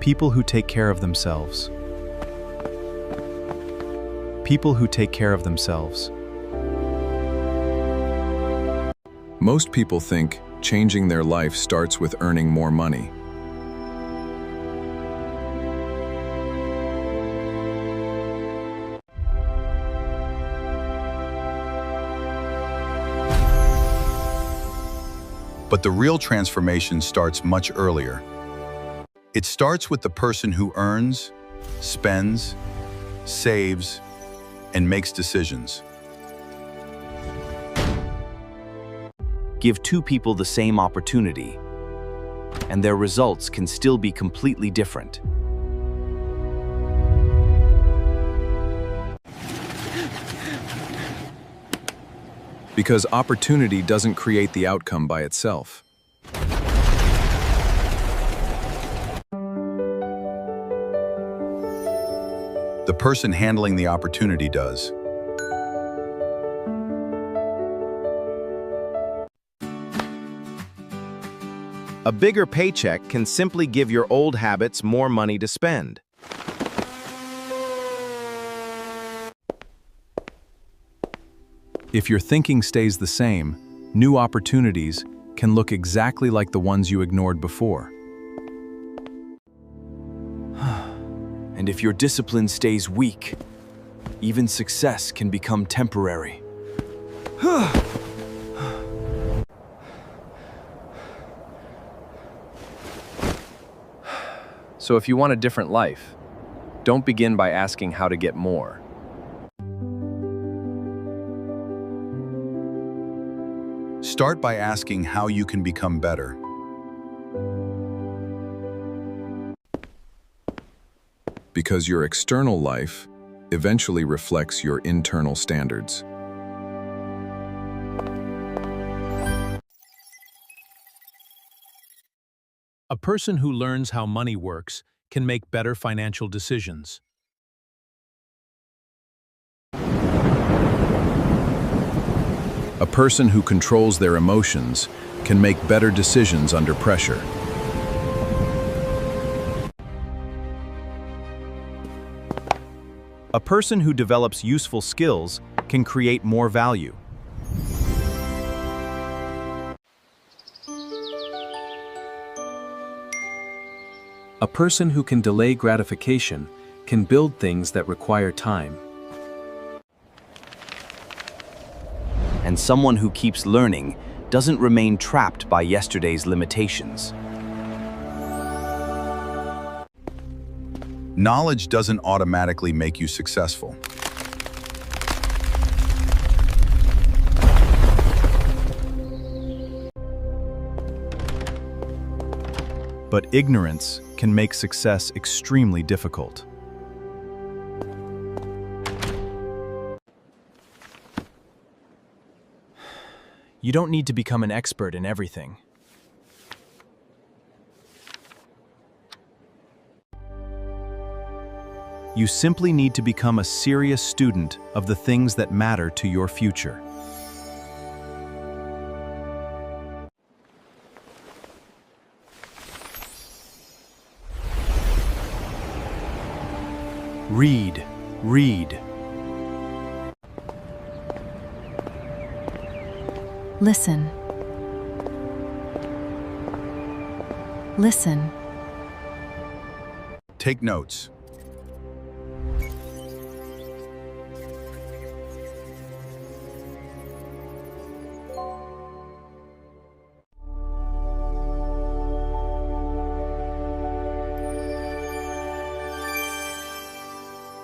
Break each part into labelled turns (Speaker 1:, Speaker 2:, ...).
Speaker 1: People who take care of themselves. People who take care of themselves.
Speaker 2: Most people think changing their life starts with earning more money.
Speaker 3: But the real transformation starts much earlier. It starts with the person who earns, spends, saves, and makes decisions.
Speaker 4: Give two people the same opportunity, and their results can still be completely different.
Speaker 2: Because opportunity doesn't create the outcome by itself.
Speaker 3: The person handling the opportunity does.
Speaker 5: A bigger paycheck can simply give your old habits more money to spend.
Speaker 1: If your thinking stays the same, new opportunities can look exactly like the ones you ignored before.
Speaker 4: And if your discipline stays weak, even success can become temporary.
Speaker 6: So if you want a different life, don't begin by asking how to get more.
Speaker 3: Start by asking how you can become better.
Speaker 2: Because your external life eventually reflects your internal standards.
Speaker 1: A person who learns how money works can make better financial decisions.
Speaker 2: A person who controls their emotions can make better decisions under pressure.
Speaker 5: A person who develops useful skills can create more value.
Speaker 1: A person who can delay gratification can build things that require time.
Speaker 4: And someone who keeps learning doesn't remain trapped by yesterday's limitations.
Speaker 3: Knowledge doesn't automatically make you successful.
Speaker 1: But ignorance can make success extremely difficult. You don't need to become an expert in everything. You simply need to become a serious student of the things that matter to your future. Read, read.
Speaker 7: Listen. Listen.
Speaker 3: Take notes.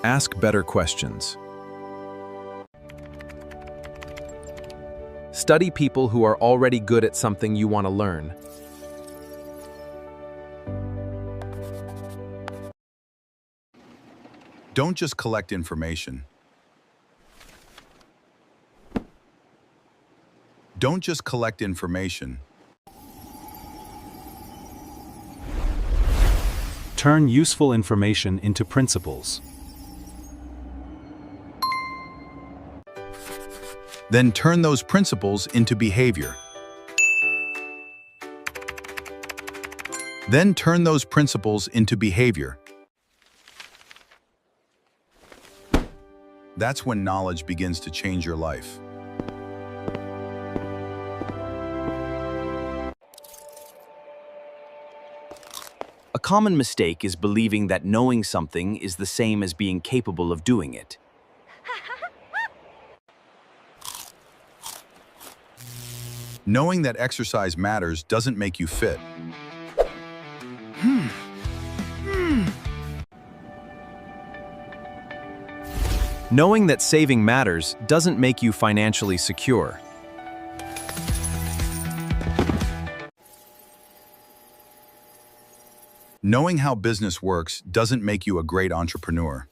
Speaker 2: Ask better questions.
Speaker 5: Study people who are already good at something you want to learn.
Speaker 3: Don't just collect information. Don't just collect information.
Speaker 1: Turn useful information into principles.
Speaker 3: Then turn those principles into behavior. Then turn those principles into behavior. That's when knowledge begins to change your life.
Speaker 4: A common mistake is believing that knowing something is the same as being capable of doing it.
Speaker 3: Knowing that exercise matters doesn't make you fit.
Speaker 1: Knowing that saving matters doesn't make you financially secure.
Speaker 3: Knowing how business works doesn't make you a great entrepreneur.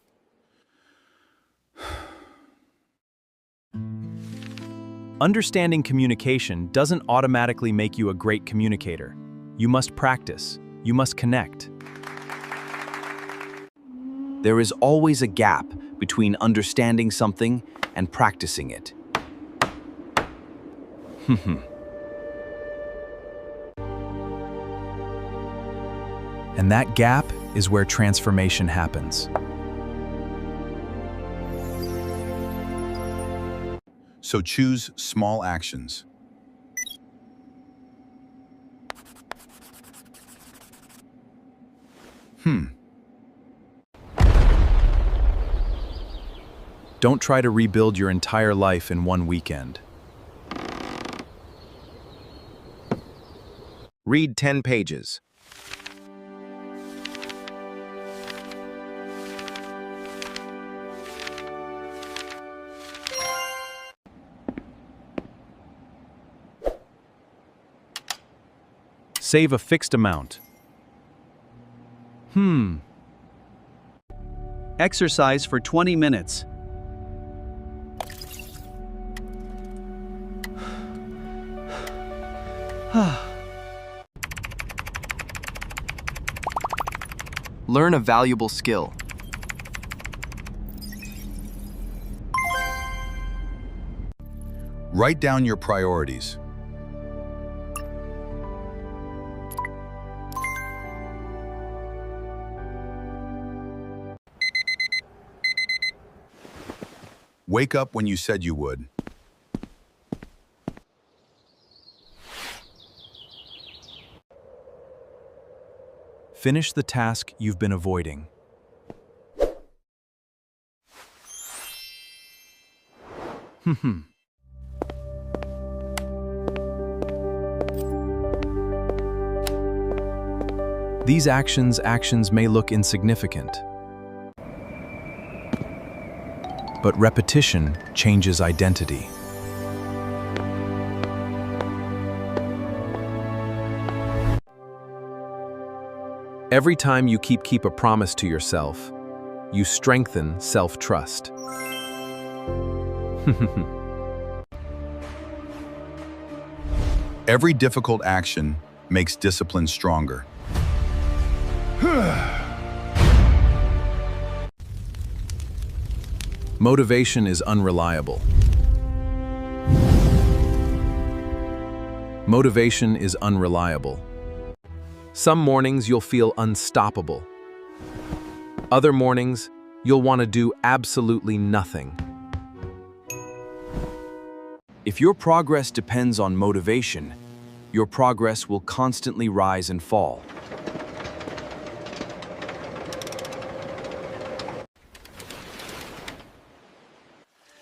Speaker 1: Understanding communication doesn't automatically make you a great communicator. You must practice. You must connect.
Speaker 4: There is always a gap between understanding something and practicing it.
Speaker 1: And that gap is where transformation happens.
Speaker 3: So choose small actions.
Speaker 1: Don't try to rebuild your entire life in one weekend.
Speaker 5: Read 10 pages.
Speaker 1: Save a fixed amount.
Speaker 7: Exercise for 20 minutes.
Speaker 8: Learn a valuable skill.
Speaker 3: Write down your priorities. Wake up when you said you would.
Speaker 1: Finish the task you've been avoiding. These actions may look insignificant, but repetition changes identity. Every time you keep a promise to yourself, you strengthen self-trust.
Speaker 3: Every difficult action makes discipline stronger.
Speaker 1: Motivation is unreliable. Motivation is unreliable. Some mornings you'll feel unstoppable. Other mornings, you'll want to do absolutely nothing.
Speaker 4: If your progress depends on motivation, your progress will constantly rise and fall.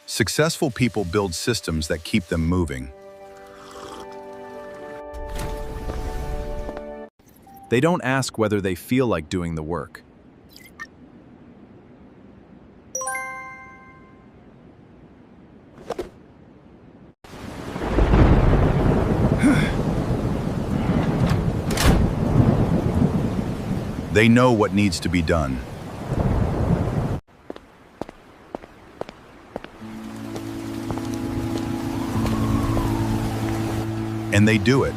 Speaker 3: Successful people build systems that keep them moving.
Speaker 1: They don't ask whether they feel like doing the work.
Speaker 3: They know what needs to be done. And they do it.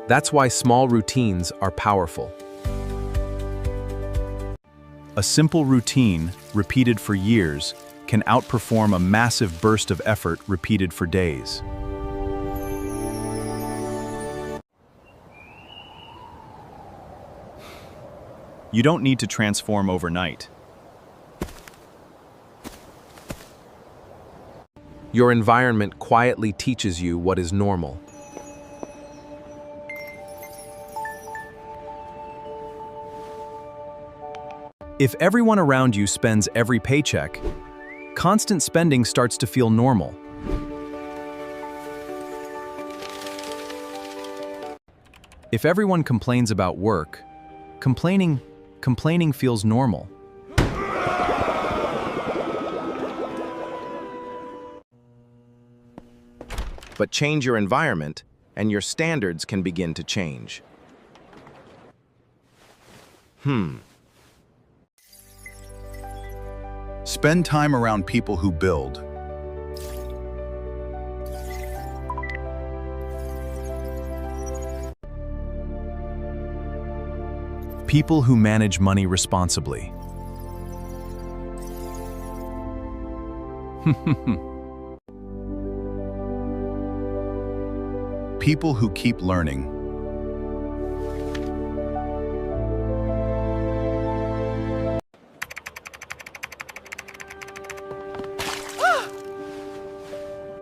Speaker 1: That's why small routines are powerful. A simple routine, repeated for years,
Speaker 2: can outperform a massive burst of effort repeated for days. You don't need to transform overnight.
Speaker 1: Your environment quietly teaches you what is normal.
Speaker 2: If everyone around you spends every paycheck, constant spending starts to feel normal. If everyone complains about work, complaining feels normal.
Speaker 5: But change your environment, and your standards can begin to change.
Speaker 3: Spend time around people who build.
Speaker 2: People who manage money responsibly.
Speaker 3: People who keep learning.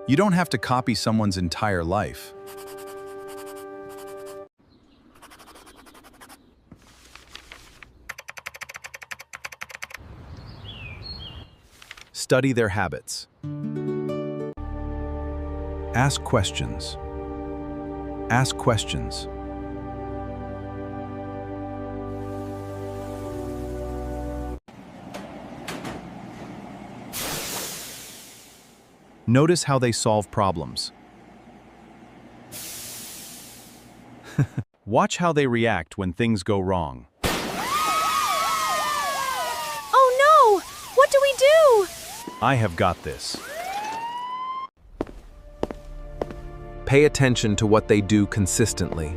Speaker 2: You don't have to copy someone's entire life. Study their habits. Ask questions. Ask questions. Notice how they solve problems. Watch how they react when things go wrong.
Speaker 9: Oh no! What do we do?
Speaker 2: I have got this.
Speaker 1: Pay attention to what they do consistently.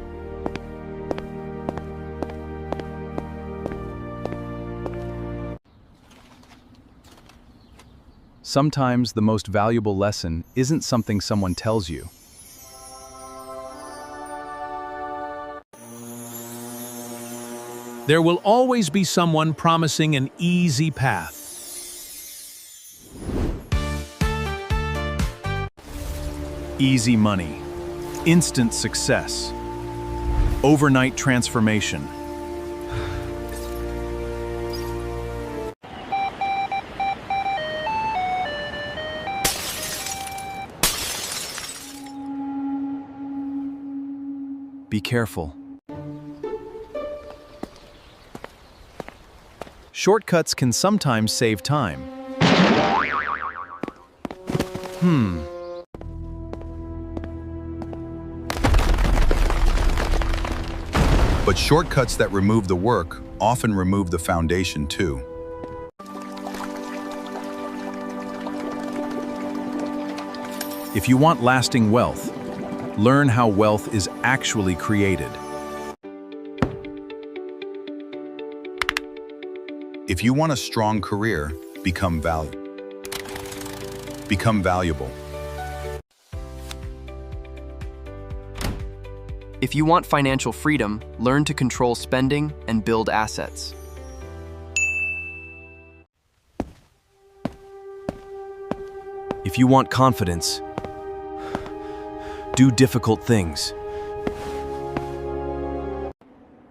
Speaker 2: Sometimes the most valuable lesson isn't something someone tells you.
Speaker 10: There will always be someone promising an easy path.
Speaker 2: Easy money, instant success, overnight transformation. Be careful. Shortcuts can sometimes save time.
Speaker 3: But shortcuts that remove the work often remove the foundation too.
Speaker 2: If you want lasting wealth, learn how wealth is actually created.
Speaker 3: If you want a strong career, become valuable.
Speaker 8: If you want financial freedom, learn to control spending and build assets.
Speaker 2: If you want confidence, do difficult things.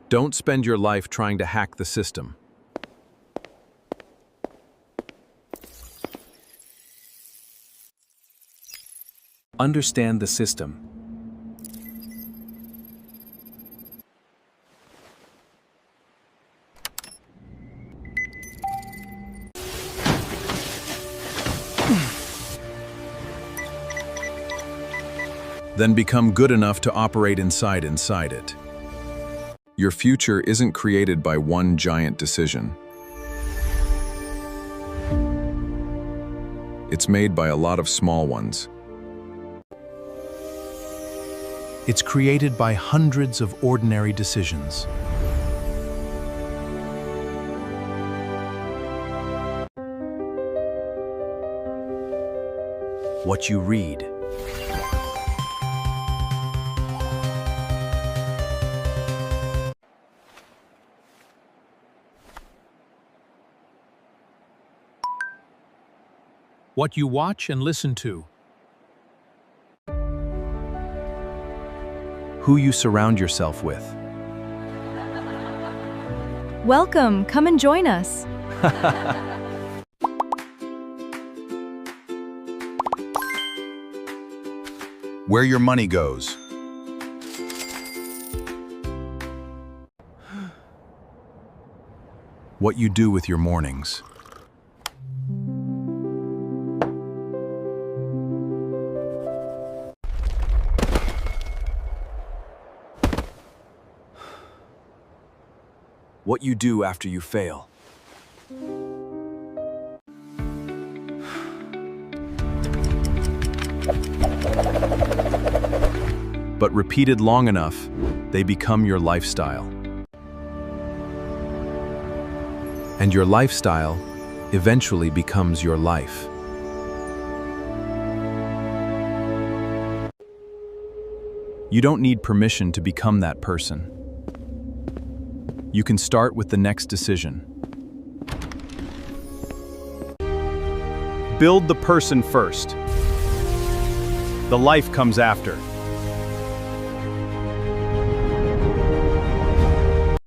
Speaker 1: Don't spend your life trying to hack the system.
Speaker 6: Understand the system.
Speaker 2: Then become good enough to operate inside it.
Speaker 11: Your future isn't created by one giant decision. It's made by a lot of small ones.
Speaker 2: It's created by hundreds of ordinary decisions.
Speaker 4: what you read.
Speaker 10: What you watch and listen to.
Speaker 1: Who you surround yourself with.
Speaker 9: Welcome, come and join us.
Speaker 3: Where your money goes.
Speaker 1: What you do with your mornings.
Speaker 4: What you do after you fail.
Speaker 1: But repeated long enough, they become your lifestyle. And your lifestyle eventually becomes your life. You don't need permission to become that person. You can start with the next decision.
Speaker 5: Build the person first. The life comes after.